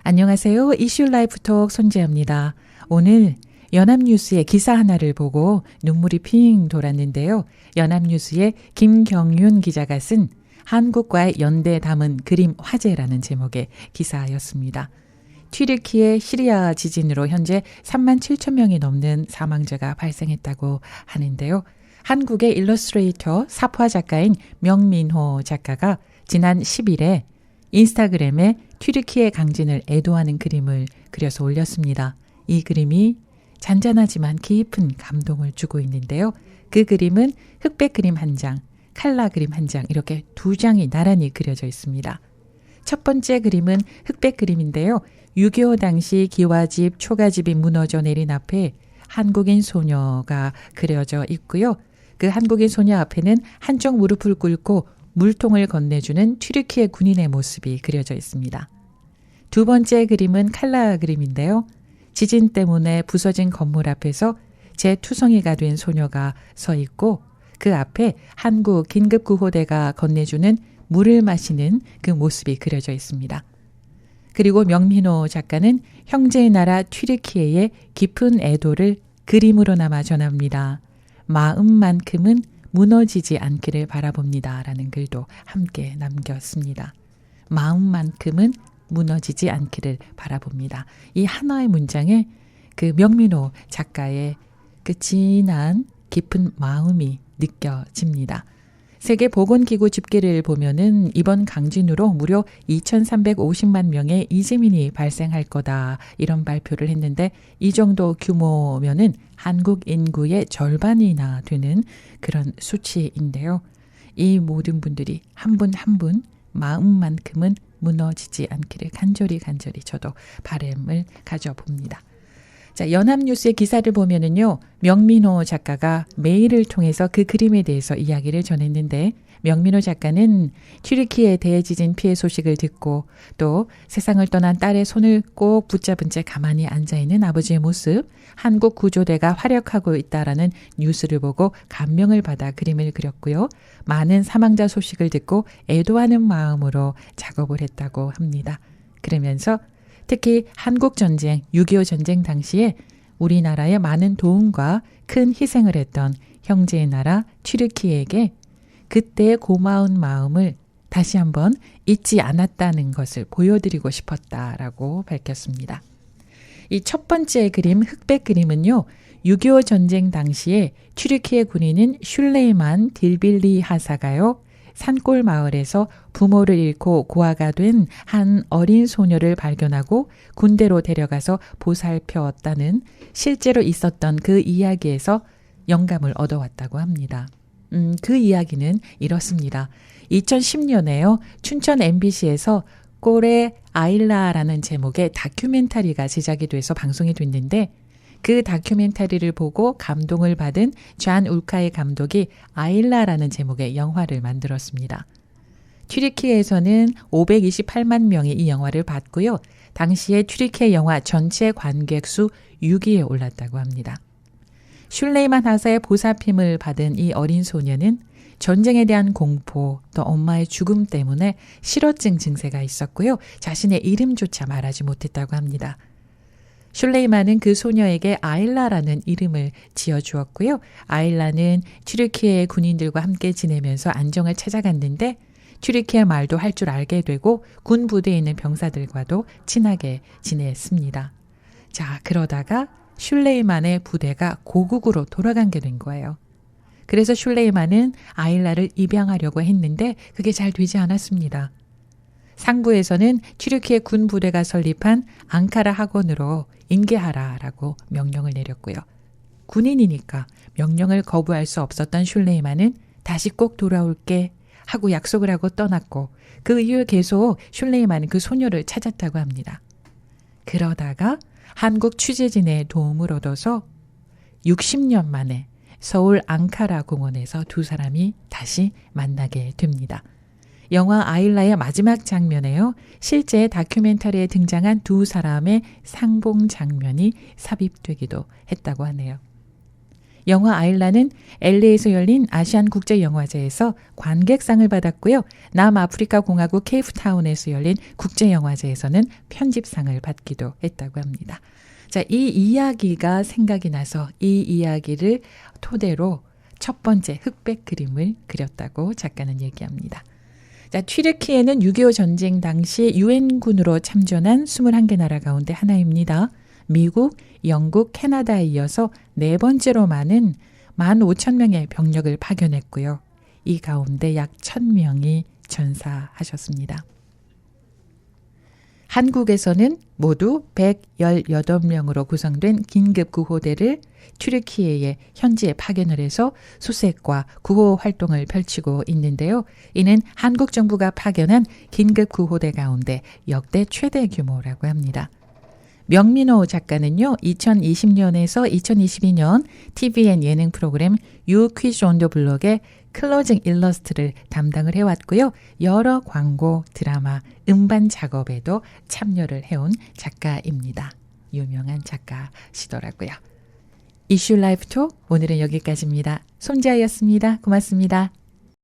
안녕하세요. 이슈 라이프톡 손재입니다. 오늘 연합뉴스의 기사 하나를 보고 눈물이 핑 돌았는데요. 연합뉴스의 김경윤 기자가 쓴 한국과의 연대 담은 그림 화제라는 제목의 기사였습니다. 튀르키예 시리아 지진으로 현재 3만 7천 명이 넘는 사망자가 발생했다고 하는데요. 한국의 일러스트레이터 사파 작가인 명민호 작가가 지난 10일에 인스타그램에 튀르키예 강진을 애도하는 그림을 그려서 올렸습니다. 이 그림이 잔잔하지만 깊은 감동을 주고 있는데요. 그 그림은 흑백 그림 한 장, 칼라 그림 한 장 이렇게 두 장이 나란히 그려져 있습니다. 첫 번째 그림은 흑백 그림인데요. 6.25 당시 기와집, 초가집이 무너져 내린 앞에 한국인 소녀가 그려져 있고요. 그 한국인 소녀 앞에는 한쪽 무릎을 꿇고 물통을 건네주는 튀르키예 군인의 모습이 그려져 있습니다. 두 번째 그림은 칼라 그림인데요. 지진 때문에 부서진 건물 앞에서 재투성이가 된 소녀가 서 있고 그 앞에 한국 긴급구호대가 건네주는 물을 마시는 그 모습이 그려져 있습니다. 그리고 명민호 작가는 형제의 나라 튀르키예의 깊은 애도를 그림으로나마 전합니다. 마음만큼은 무너지지 않기를 바라봅니다. 라는 글도 함께 남겼습니다. 마음만큼은 무너지지 않기를 바라봅니다. 이 하나의 문장에 그 명민호 작가의 그 진한 깊은 마음이 느껴집니다. 세계보건기구 집계를 보면은 이번 강진으로 무려 2,350만 명의 이재민이 발생할 거다 이런 발표를 했는데 이 정도 규모면은 한국 인구의 절반이나 되는 그런 수치인데요. 이 모든 분들이 한 분 한 분 마음만큼은 무너지지 않기를 간절히 저도 바람을 가져봅니다. 자, 연합뉴스의 기사를 보면은요, 명민호 작가가 메일을 통해서 그 그림에 대해서 이야기를 전했는데, 명민호 작가는 튀르키예 대지진 피해 소식을 듣고 또 세상을 떠난 딸의 손을 꼭 붙잡은 채 가만히 앉아있는 아버지의 모습, 한국 구조대가 활약하고 있다라는 뉴스를 보고 감명을 받아 그림을 그렸고요. 많은 사망자 소식을 듣고 애도하는 마음으로 작업을 했다고 합니다. 그러면서 특히 한국전쟁, 6.25 전쟁 당시에 우리나라에 많은 도움과 큰 희생을 했던 형제의 나라 튀르키예에게 그때의 고마운 마음을 다시 한번 잊지 않았다는 것을 보여드리고 싶었다라고 밝혔습니다. 이 첫 번째 그림, 흑백 그림은요. 6.25 전쟁 당시에 튀르키예 군인인 슐레이만 딜빌리 하사가요. 산골 마을에서 부모를 잃고 고아가 된 한 어린 소녀를 발견하고 군대로 데려가서 보살펴왔다는 실제로 있었던 그 이야기에서 영감을 얻어왔다고 합니다. 그 이야기는 이렇습니다. 2010년에요. 춘천 MBC에서 꼬레 아일라라는 제목의 다큐멘터리가 제작이 돼서 방송이 됐는데 그 다큐멘터리를 보고 감동을 받은 잔 울카이 감독이 아일라라는 제목의 영화를 만들었습니다. 튀르키예에서는 528만 명이 이 영화를 봤고요. 당시에 튀르키예 영화 전체 관객 수 6위에 올랐다고 합니다. 슐레이만 하사의 보살핌을 받은 이 어린 소녀는 전쟁에 대한 공포, 또 엄마의 죽음 때문에 실어증 증세가 있었고요. 자신의 이름조차 말하지 못했다고 합니다. 슐레이만은 그 소녀에게 아일라라는 이름을 지어주었고요. 아일라는 튀르키예 군인들과 함께 지내면서 안정을 찾아갔는데 튀르키예 말도 할 줄 알게 되고 군 부대에 있는 병사들과도 친하게 지냈습니다. 자, 그러다가 슐레이만의 부대가 고국으로 돌아간 게 된 거예요. 그래서 슐레이만은 아일라를 입양하려고 했는데 그게 잘 되지 않았습니다. 상부에서는 튀르키예 군 부대가 설립한 앙카라 학원으로 인계하라라고 명령을 내렸고요. 군인이니까 명령을 거부할 수 없었던 슐레이만은 다시 꼭 돌아올게 하고 약속을 하고 떠났고 그 이후에 계속 슐레이만은 그 소녀를 찾았다고 합니다. 그러다가 한국 취재진의 도움을 얻어서 60년 만에 서울 앙카라 공원에서 두 사람이 다시 만나게 됩니다. 영화 아일라의 마지막 장면에요. 실제 다큐멘터리에 등장한 두 사람의 상봉 장면이 삽입되기도 했다고 하네요. 영화 아일라는 LA에서 열린 아시안 국제영화제에서 관객상을 받았고요. 남아프리카 공화국 케이프타운에서 열린 국제영화제에서는 편집상을 받기도 했다고 합니다. 자, 이 이야기가 생각이 나서 이 이야기를 토대로 첫 번째 흑백 그림을 그렸다고 작가는 얘기합니다. 자, 튀르키예는 6.25 전쟁 당시 유엔군으로 참전한 21개 나라 가운데 하나입니다. 미국, 영국, 캐나다에 이어서 네 번째로 많은 15,000명의 병력을 파견했고요. 이 가운데 약 1,000명이 전사하셨습니다. 한국에서는 모두 118명으로 구성된 긴급구호대를 튀르키예에 현지에 파견을 해서 수색과 구호 활동을 펼치고 있는데요. 이는 한국 정부가 파견한 긴급구호대 가운데 역대 최대 규모라고 합니다. 명민호 작가는요, 2020년에서 2022년 TVN 예능 프로그램 You Quiz on the Block의 클로징 일러스트를 담당을 해왔고요. 여러 광고, 드라마, 음반 작업에도 참여를 해온 작가입니다. 유명한 작가시더라고요. 이슈 라이프 톡 오늘은 여기까지입니다. 손지아였습니다. 고맙습니다.